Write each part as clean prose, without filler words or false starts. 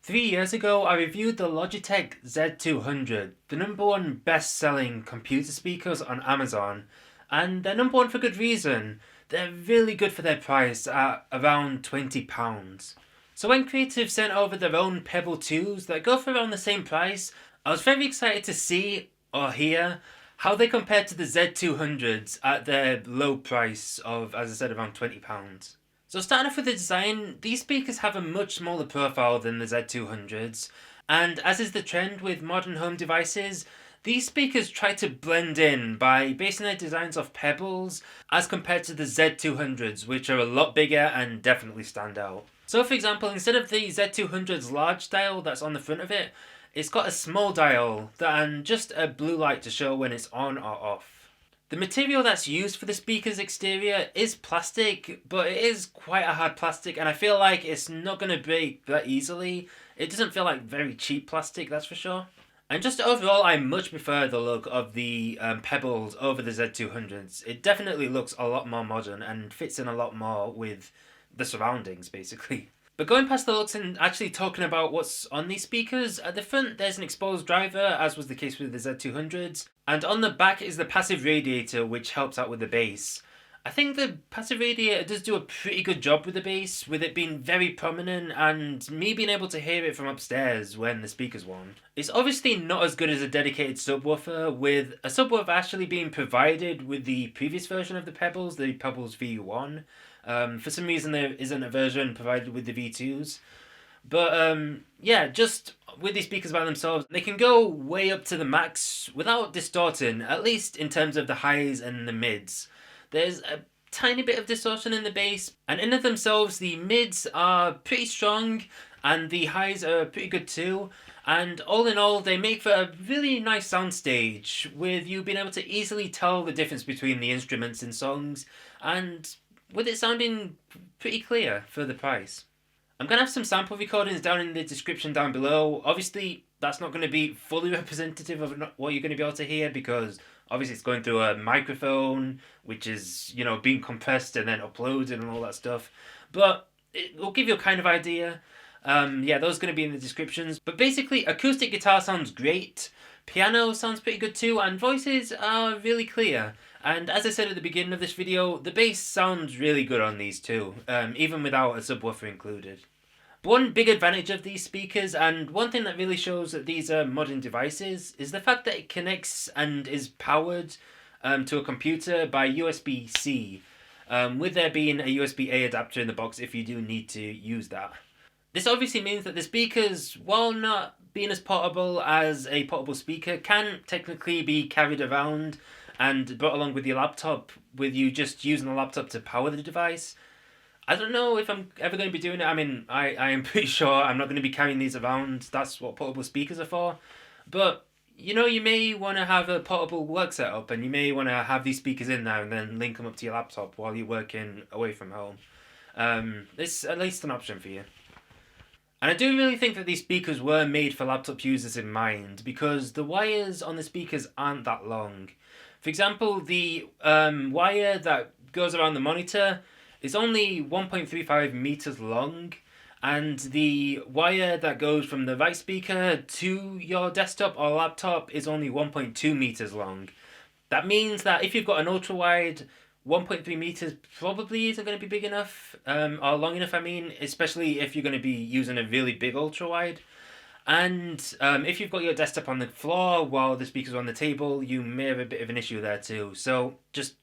3 years ago, I reviewed the Logitech Z200, the #1 best-selling computer speakers on Amazon, and they're #1 for good reason. They're really good for their price at around £20. So when Creative sent over their own Pebble 2s that go for around the same price, I was very excited to see or hear how they compared to the Z200s at their low price of, as I said, around £20. So starting off with the design, these speakers have a much smaller profile than the Z200s, and as is the trend with modern home devices, these speakers try to blend in by basing their designs off pebbles as compared to the Z200s, which are a lot bigger and definitely stand out. So for example, instead of the Z200's large dial that's on the front of it, it's got a small dial and just a blue light to show when it's on or off. The material that's used for the speaker's exterior is plastic, but it is quite a hard plastic, and I feel like it's not going to break that easily. It doesn't feel like very cheap plastic, that's for sure. And just overall, I much prefer the look of the Pebbles over the Z200s. It definitely looks a lot more modern and fits in a lot more with the surroundings, basically. But going past the looks and actually talking about what's on these speakers, at the front there's an exposed driver, as was the case with the Z200s, and on the back is the passive radiator, which helps out with the bass. I think the passive radiator does do a pretty good job with the bass, with it being very prominent and me being able to hear it from upstairs when the speaker's on. It's obviously not as good as a dedicated subwoofer, with a subwoofer actually being provided with the previous version of the Pebbles, the Pebbles V1. For some reason there isn't a version provided with the V2s. But yeah, just with these speakers by themselves, they can go way up to the max without distorting, at least in terms of the highs and the mids. There's a tiny bit of distortion in the bass, and in of themselves the mids are pretty strong and the highs are pretty good too. And all in all, they make for a really nice soundstage, with you being able to easily tell the difference between the instruments in songs, and with it sounding pretty clear for the price. I'm going to have some sample recordings down in the description down below. Obviously, that's not going to be fully representative of what you're going to be able to hear, because obviously it's going through a microphone, which is, being compressed and then uploaded and all that stuff. But it will give you a kind of idea. Yeah, those are going to be in the descriptions. But basically, acoustic guitar sounds great. Piano sounds pretty good too, and voices are really clear. And as I said at the beginning of this video, the bass sounds really good on these too, even without a subwoofer included. But one big advantage of these speakers, and one thing that really shows that these are modern devices, is the fact that it connects and is powered to a computer by USB-C, with there being a USB-A adapter in the box if you do need to use that. This obviously means that the speakers, while not being as portable as a portable speaker, can technically be carried around and brought along with your laptop, with you just using the laptop to power the device. I don't know if I'm ever going to be doing it. I mean, I am pretty sure I'm not going to be carrying these around. That's what portable speakers are for. But, you may want to have a portable work setup, and you may want to have these speakers in there and then link them up to your laptop while you're working away from home. It's at least an option for you. And I do really think that these speakers were made for laptop users in mind, because the wires on the speakers aren't that long. For example, the wire that goes around the monitor is only 1.35 meters long, and the wire that goes from the right speaker to your desktop or laptop is only 1.2 meters long. That means that if you've got an ultra wide, 1.3 meters probably isn't going to be big enough, or long enough, especially if you're going to be using a really big ultra wide. And if you've got your desktop on the floor while the speaker's on the table, you may have a bit of an issue there too. So just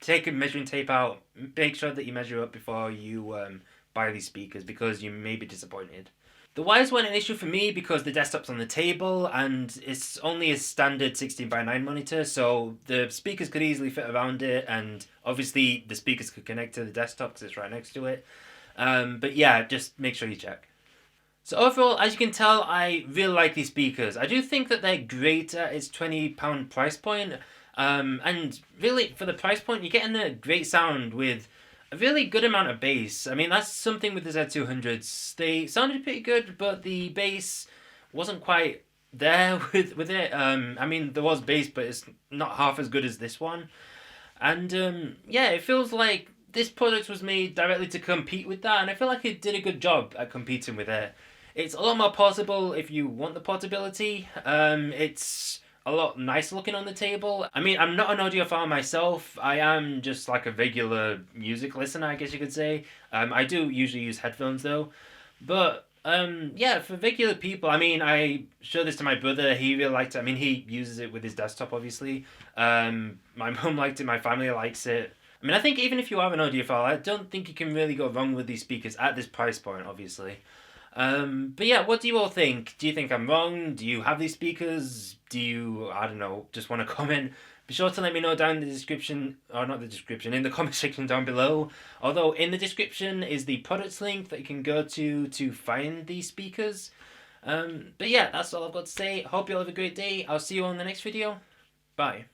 take a measuring tape out, make sure that you measure up before you buy these speakers, because you may be disappointed. The wires weren't an issue for me because the desktop's on the table and it's only a standard 16:9 monitor, so the speakers could easily fit around it, and obviously the speakers could connect to the desktop because it's right next to it. But yeah, just make sure you check. So overall, as you can tell, I really like these speakers. I do think that they're great at its £20 price point. And really, for the price point, you're getting a great sound with a really good amount of bass. That's something with the Z200s. They sounded pretty good, but the bass wasn't quite there with it. There was bass, but it's not half as good as this one. And yeah, it feels like this product was made directly to compete with that, and I feel like it did a good job at competing with it. It's a lot more portable if you want the portability. It's a lot nicer looking on the table. I mean, I'm not an audiophile myself. I am just like a regular music listener, I guess you could say. I do usually use headphones though. But yeah, for regular people, I mean, I showed this to my brother. He really liked it. I mean, he uses it with his desktop, obviously. My mum liked it. My family likes it. I mean, I think even if you are an audiophile, I don't think you can really go wrong with these speakers at this price point, obviously. But yeah, what do you all think? Do you think I'm wrong? Do you have these speakers? Do you, I don't know, just want to comment? Be sure to let me know down in the description, or not the description, in the comment section down below. Although in the description is the products link that you can go to find these speakers. But yeah, that's all I've got to say. Hope you all have a great day. I'll see you all in the next video. Bye.